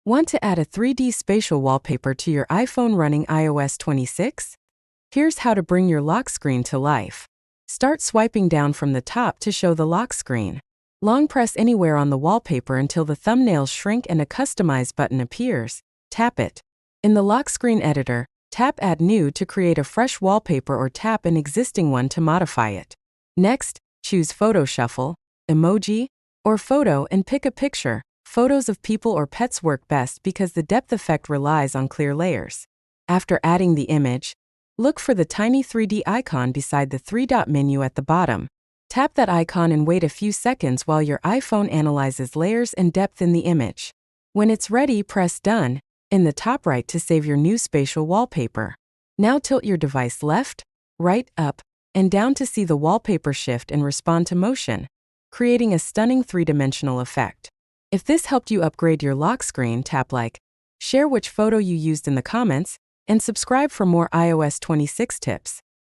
Want to add a 3D spatial wallpaper to your iPhone running iOS 26? Here's how to bring your lock screen to life. Start swiping down from the top to show the lock screen. Long press anywhere on the wallpaper until the thumbnails shrink and a Customize button appears. Tap it. In the lock screen editor, tap Add New to create a fresh wallpaper or tap an existing one to modify it. Next, choose Photo Shuffle, Emoji, or Photo and pick a picture. Photos of people or pets work best because the depth effect relies on clear layers. After adding the image, look for the tiny 3D icon beside the three-dot menu at the bottom. Tap that icon and wait a few seconds while your iPhone analyzes layers and depth in the image. When it's ready, press Done in the top right to save your new spatial wallpaper. Now tilt your device left, right, up, and down to see the wallpaper shift and respond to motion, creating a stunning three-dimensional effect. If this helped you upgrade your lock screen, tap like, share which photo you used in the comments, and subscribe for more iOS 26 tips.